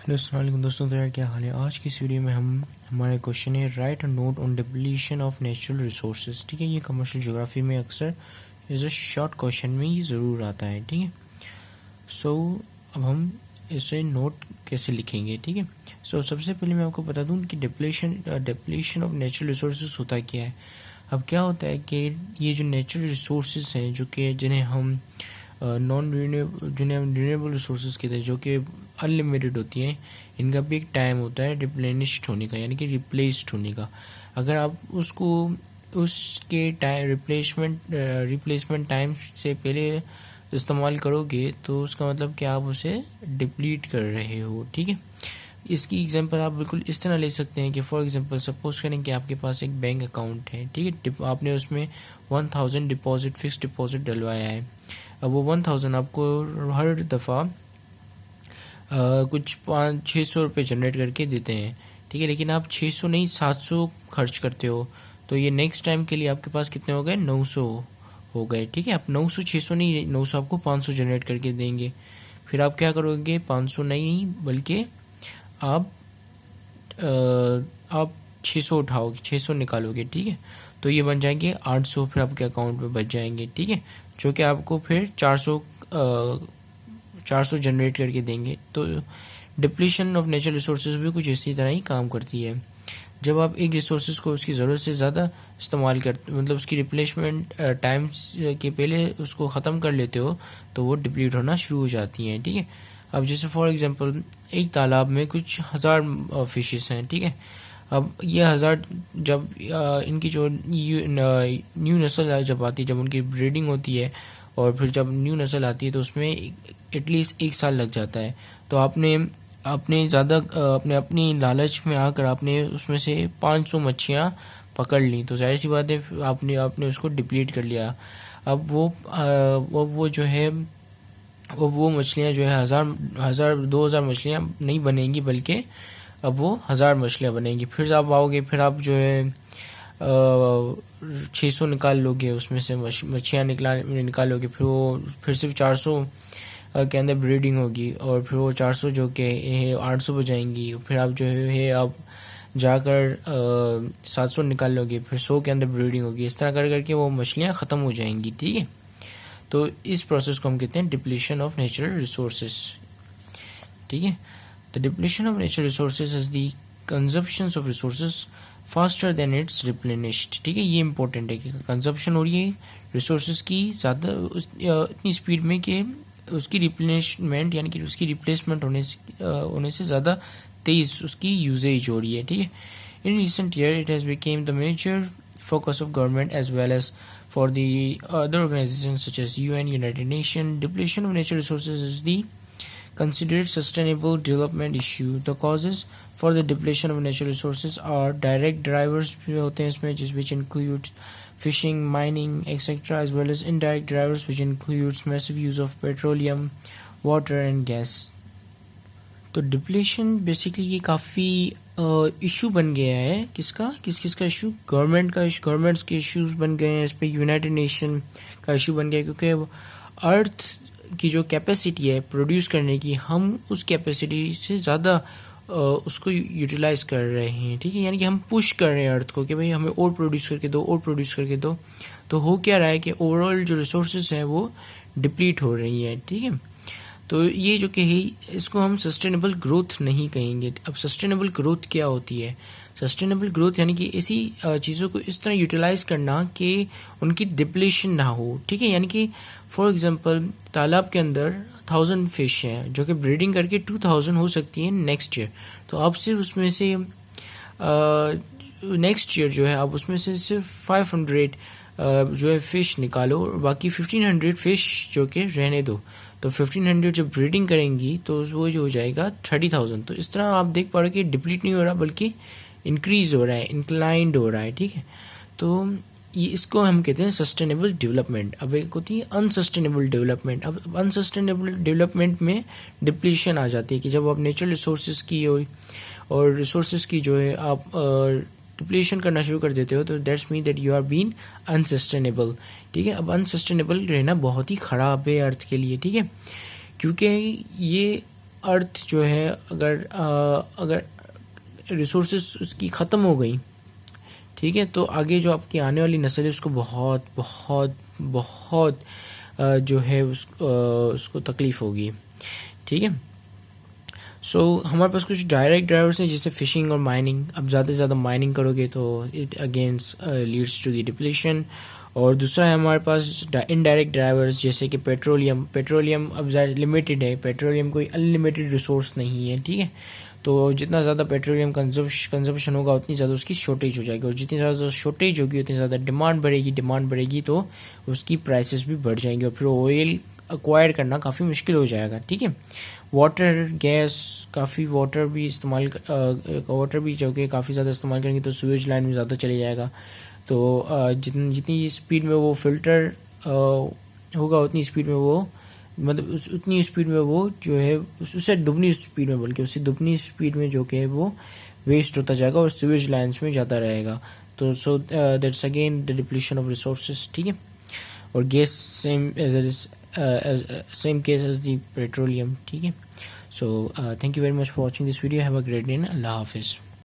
Hello अस्सलाम वालेकुम दोस्तों। तो यार क्या हाल है। आज की इस वीडियो में हमारा क्वेश्चन है right a note on depletion of natural resources. ठीक है, ये कमर्शियल ज्योग्राफी में अक्सर एज अ शॉर्ट क्वेश्चन में ये ज़रूर आता है। ठीक है, सो अब हम इसे नोट कैसे लिखेंगे। ठीक है, सो सबसे पहले मैं आपको बता दूं कि डिप्लीशन ऑफ नेचुरल रिसोर्सेज होता क्या है। अब क्या होता है कि ये जो नेचुरल रिसोर्सेज हैं जो कि जिन्हें हम रिन्यूएबल रिसोर्सेज कहते हैं, जो कि अनलिमिटेड होती हैं, इनका भी एक टाइम होता है रिप्लेनिश्ड होने का, यानी कि रिप्लेस्ड होने का। अगर आप उसको उसके टाइम रिप्लेसमेंट टाइम से पहले इस्तेमाल करोगे तो उसका मतलब कि आप उसे डिप्लीट कर रहे हो। ठीक है, इसकी एग्जांपल आप बिल्कुल इस तरह ले सकते हैं कि फॉर एग्जांपल सपोज करें कि आपके पास एक बैंक अकाउंट है। ठीक है, आपने उसमें 1000 डिपॉजिट फिक्स डिपॉजिट डलवाया है। अब वो 1000 आपको हर दफ़ा कुछ 500-600 रुपये जनरेट करके देते हैं। ठीक है, लेकिन आप 600 नहीं 700 खर्च करते हो, तो ये नेक्स्ट टाइम के लिए आपके पास कितने हो गए, 900 हो गए। ठीक है, आप 900 600 नहीं, 900 आपको 500 जनरेट करके देंगे। फिर आप क्या करोगे, 500 नहीं बल्कि आप 600 उठाओगे, 600 निकालोगे। ठीक है, तो ये बन जाएंगे 800, फिर आपके अकाउंट में बच जाएंगे। ठीक है, जो कि आपको फिर 400 जनरेट करके देंगे। तो डिप्लीशन ऑफ नेचुरल रिसोर्सेज भी कुछ इसी तरह ही काम करती है। जब आप एक रिसोर्सेज को उसकी ज़रूरत से ज़्यादा इस्तेमाल करते, मतलब उसकी रिप्लेसमेंट टाइम्स के पहले उसको ख़त्म कर लेते हो, तो वो डिप्लीट होना शुरू हो जाती हैं। ठीक है, अब जैसे फॉर एग्जांपल एक तालाब में कुछ 1000 फिशेस हैं। ठीक है, अब ये 1000 जब इनकी जो न्यू नस्ल जब आती है, जब उनकी ब्रीडिंग होती है और फिर जब न्यू नस्ल आती है तो उसमें एटलीस्ट 1 साल लग जाता है। तो आपने अपनी लालच में आकर आपने उसमें से 500 मच्छियाँ पकड़ ली, तो जाहिर सी बात है आपने उसको डिप्लीट कर लिया। अब वो जो है वो मछलियाँ जो है 2000 मछलियाँ नहीं बनेंगी, बल्कि अब वो 1000 मछलियाँ बनेंगी। फिर आप आओगे, फिर आप जो है 600 निकाल लोगे, उसमें से मच्छियाँ निकालोगे, फिर सिर्फ 400 के अंदर ब्रीडिंग होगी, और फिर वो 400 जो कि 800 बजाएंगी। फिर आप जो है आप जाकर 700 निकाल लोगे, फिर 100 के अंदर ब्रीडिंग होगी। इस तरह कर करके वो मछलियाँ ख़त्म हो जाएंगी। ठीक है, तो इस प्रोसेस को हम कहते हैं डिप्लीशन ऑफ नेचुरल रिसोर्सेज। ठीक है, the depletion of natural resources is the consumption of resources faster than it's replenished. ठीक है, ये इंपॉर्टेंट है कि कंजप्शन हो रही है रिसोर्सेज की ज़्यादा इतनी स्पीड में कि उसकी रिप्लेनिशमेंट यानी कि उसकी रिप्लेसमेंट होने से ज़्यादा तेज़ उसकी यूजेज हो रही है। ठीक है, in recent year it has become the major focus of government as well as for the other organizations such as UN, United Nations. Depletion of natural resources is the considered sustainable development issue. The causes for the depletion of natural resources are direct drivers होते हैं इसमें, which include fishing, mining, etc., as well as indirect drivers which includes massive use of petroleum, water and gas. तो depletion basically ये काफ़ी issue बन गया है। किसका इशू, गवर्नमेंट्स के इश्यूज बन गए हैं। इस पर यूनाइटेड नेशन का इशू बन गया है, क्योंकि अर्थ की जो कैपेसिटी है प्रोड्यूस करने की, हम उस कैपेसिटी से ज़्यादा उसको यूटिलाइज कर रहे हैं। ठीक है, यानी कि हम पुश कर रहे हैं अर्थ को कि भाई हमें और प्रोड्यूस करके दो। तो हो क्या रहा है कि ओवरऑल जो रिसोर्सेज हैं वो डिप्लीट हो रही हैं। ठीक है, तो ये जो कि है इसको हम सस्टेनेबल ग्रोथ नहीं कहेंगे। अब सस्टेनेबल ग्रोथ क्या होती है, सस्टेनेबल ग्रोथ यानी कि ऐसी चीज़ों को इस तरह यूटिलाइज करना कि उनकी डिप्लीशन ना हो। ठीक है, यानी कि फॉर एग्जांपल तालाब के अंदर 1000 फिश हैं जो कि ब्रीडिंग करके 2000 हो सकती हैं नेक्स्ट ईयर। तो आप सिर्फ उसमें से नेक्स्ट ईयर जो है आप उसमें से सिर्फ 500 जो है फ़िश निकालो और बाकी 1500 फ़िश जो कि रहने दो। तो 1500 जब ब्रीडिंग करेंगी तो वो जो हो जाएगा 30,000। तो इस तरह आप देख पा रहे हो कि डिप्लीट नहीं हो रहा बल्कि इंक्रीज हो रहा है, इंक्लाइंड हो रहा है। ठीक है, तो ये इसको हम कहते हैं सस्टेनेबल डेवलपमेंट। अब एक होती है अनसस्टेनेबल डेवलपमेंट। अब अनसस्टेनेबल डेवलपमेंट में डिप्लीशन आ जाती है कि जब आप नेचुरल रिसोर्सेज की और रिसोर्सेज की जो है आप डिप्लीशन करना शुरू कर देते हो, तो that's mean that you are been unsustainable. ठीक है, अब अनसस्टेनेबल रहना बहुत ही ख़राब है अर्थ के लिए। ठीक है, क्योंकि ये अर्थ जो है अगर रिसोर्सेज उसकी ख़त्म हो गई, ठीक है, तो आगे जो आपकी आने वाली नस्ल है उसको बहुत बहुत बहुत जो है उसको तकलीफ़ होगी, ठीक है। सो हमारे पास कुछ डायरेक्ट ड्राइवर्स हैं जैसे फिशिंग और माइनिंग। अब ज़्यादा से ज़्यादा माइनिंग करोगे तो it against leads to the depletion. और दूसरा है हमारे पास इनडायरेक्ट ड्राइवर्स जैसे कि पेट्रोलियम अब लिमिटेड है, पेट्रोलियम कोई अनलिमिटेड रिसोर्स नहीं है, ठीक है। तो जितना ज़्यादा पेट्रोलियम कंजप्शन होगा उतनी ज़्यादा उसकी शॉर्टेज हो जाएगी, और जितनी ज़्यादा शॉर्टेज होगी उतनी ज़्यादा डिमांड बढ़ेगी तो उसकी प्राइसेस भी बढ़ जाएंगी और फिर ऑयल एक्वायर करना काफ़ी मुश्किल हो जाएगा, ठीक है। वाटर, गैस, काफ़ी वाटर भी जो कि काफ़ी ज़्यादा इस्तेमाल करेंगे तो सीवेज लाइन में ज़्यादा चले जाएगा। तो जितनी स्पीड में वो फिल्टर होगा उतनी स्पीड में वो उतनी स्पीड में वो जो है उससे दुगनी स्पीड में, बल्कि उससे दुगनी स्पीड में जो कि है वो वेस्ट होता जाएगा और सीवेज लाइन्स में जाता रहेगा। तो so that's again the depletion of resources, ठीक है। और gas same case as the petroleum, ठीक है। So thank you very much for watching this video. Have a great day. अल्लाह हाफिज़।